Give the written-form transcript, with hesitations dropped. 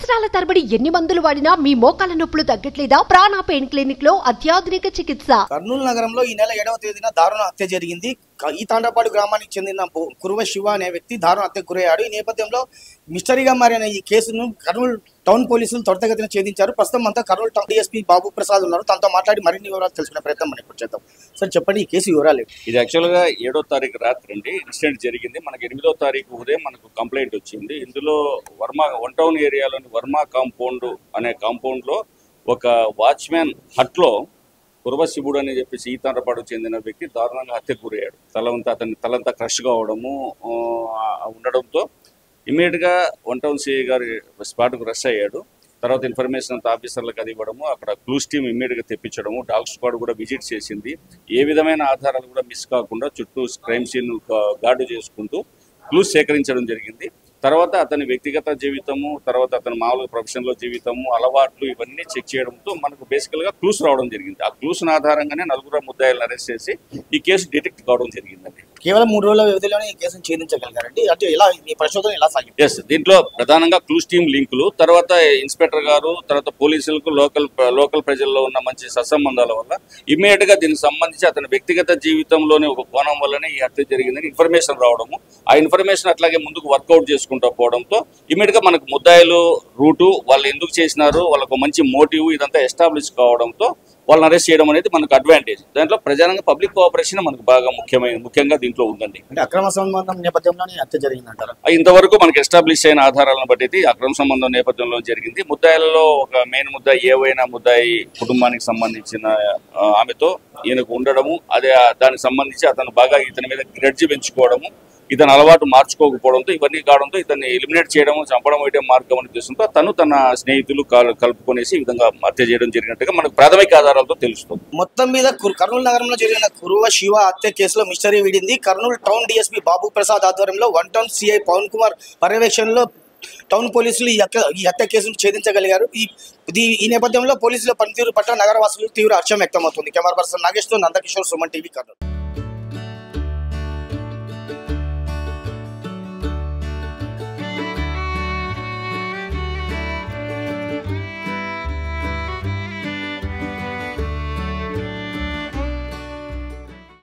సంవత్సరాల తరబడి ఎన్ని మందులు వాడినా మీ మోకాల నొప్పులు తగ్గట్లేదా? ప్రాణ పెయిన్ క్లినిక్ లో అత్యాధునిక చికిత్స. కర్నూలు నగరంలో ఈ నెల 7వ తేదీన దారుణ హత్య జరిగింది. ఈ తాండపాడు గ్రామానికి చెందిన కురువ శివ అనే వ్యక్తి దారుణ హత్యకు గురయ్యాడు. ఈ నేపథ్యంలో మిస్టరీగా మారిన ఈ కేసును కర్నూలు టౌన్ పోలీసులు త్వరితగతిన ఛేదించారు. ప్రస్తుతం అంతా కర్నూలు టౌన్ డిఎస్పీ బాబు ప్రసాద్ ఉన్నారు. తనతో మాట్లాడి మరిన్ని వివరాలు తెలుసుకునే ప్రయత్నం మనం ఇప్పుడు చేద్దాం. సార్ చెప్పండి, ఈ కేసు వివరాలు. ఇది యాక్చువల్గా 7వ తారీఖు రాత్రి అండి ఇన్సిడెంట్ జరిగింది. మనకి 8వ తారీఖు ఉదయం మనకు కంప్లైంట్ వచ్చింది. ఇందులో వన్ టౌన్ ఏరియాలోని వర్మ కాంపౌండ్ అనే కాంపౌండ్లో ఒక వాచ్మ్యాన్ హట్లో కురవ శివుడు అని చెప్పేసి ఈ తాండ్రపాడుకు చెందిన వ్యక్తి దారుణంగా హత్యకు గురయ్యాడు. తలంతా క్రష్ కావడము ఉండడంతో ఇమీడియట్గా వన్ టౌన్ సిఐ గారు స్పాట్కు రష్ అయ్యాడు. తర్వాత ఇన్ఫర్మేషన్ అంతా ఆఫీసర్లకు అది ఇవ్వడము, అక్కడ క్లూస్ టీమ్ ఇమ్మీడియట్గా తెప్పించడము, డాగ్ స్క్వాడ్ కూడా విజిట్ చేసింది. ఏ విధమైన ఆధారాలు కూడా మిస్ కాకుండా చుట్టూ క్రైమ్ సీన్ గార్డు చేసుకుంటూ క్లూస్ సేకరించడం జరిగింది. తర్వాత అతని వ్యక్తిగత జీవితము, తర్వాత అతని మామూలు ప్రొఫెషన్లో జీవితము, అలవాట్లు ఇవన్నీ చెక్ చేయడంతో మనకు బేసికల్గా క్లూస్ రావడం జరిగింది. ఆ క్లూస్ని ఆధారంగానే 4 ముద్దాయిలను అరెస్ట్ చేసి ఈ కేసు డిటెక్ట్ కావడం జరిగిందండి. కేవలం 3 రోజుల వ్యవధిలోనే ఈ కేసును ఛేదించగలిగారండి. అంటే ఇలా ఈ పరిశోధన ఎలా సాగింది? ఎస్, దీంట్లో ప్రధానంగా క్లూస్ టీమ్ లింకులు, తర్వాత ఇన్స్పెక్టర్ గారు, తర్వాత పోలీసులకు లోకల్ ప్రజల్లో ఉన్న మంచి సత్సంబంధాల వల్ల ఇమ్మీడియట్ గా దీనికి సంబంధించి అతని వ్యక్తిగత జీవితంలోనే ఒక కోణం వల్లనే ఈ హత్య జరిగిందని ఇన్ఫర్మేషన్ రావడము, ఆ ఇన్ఫర్మేషన్ అట్లాగే ముందుకు వర్కౌట్ చేసుకుంటూ పోవడంతో ఇమ్మీడియట్ గా మనకు ముద్దాయిలు రూటు, వాళ్ళు ఎందుకు చేసినారు, వాళ్ళకు మంచి మోటివ్ ఇదంతా ఎస్టాబ్లిష్ కావడంతో వాళ్ళని అరెస్ట్ చేయడం అనేది మనకు అడ్వాంటేజ్. దాంట్లో ప్రజానంగా పబ్లిక్ కోఆపరేషన్ మనకు బాగా ముఖ్యంగా దీంట్లో ఉందండి. అంటే అక్రమ సంబంధం నేపథ్యంలోనే హత్య జరిగిందంటారా? ఇంతవరకు మనకు ఎస్టాబ్లిష్ అయిన ఆధారాలను బట్టి అక్రమ సంబంధం నేపథ్యంలో జరిగింది. ముద్దాయిలలో ఒక మెయిన్ ముద్దాయి ఏవైనా ముద్దాయి కుటుంబానికి సంబంధించిన ఆమెతో ఈయనకు ఉండడము, అదే దానికి సంబంధించి అతను బాగా ఇతని మీద గ్రెడ్జి పెంచుకోవడము, ఇతను అలవాటు మార్చుకోకపోవడంతో ఇవన్నీ కావడంతో ఇతన్ని ఎలిమినేట్ చేయడం, చంపడం అయితే మార్గం అని ఉద్దేశంతో తన స్నేహితులు కలుపుకొనేసి ఈ విధంగా హత్య చేయడం జరిగినట్టుగా మనకు ప్రాథమిక ఆధారాలతో తెలుస్తుంది. మొత్తం మీద కర్నూలు నగరంలో జరిగిన కురువ శివ హత్య కేసులో మిస్టరీ వీడింది. కర్నూలు టౌన్ డిఎస్పీ బాబు ప్రసాద్ ఆధ్వర్యంలో one town CI Pavan Kumar పర్యవేక్షణలో టౌన్ పోలీసులు ఈ హత్య కేసును ఛేదించగలిగారు. ఈ నేపథ్యంలో పోలీసుల పనితీరు పట్ల నగరవాసులు తీవ్ర హర్షం వ్యక్తమవుతుంది. కెమెరా పర్సన్ నాగేష్తో నందకిషోర్, సుమన్ టీవీ, కర్నూలు.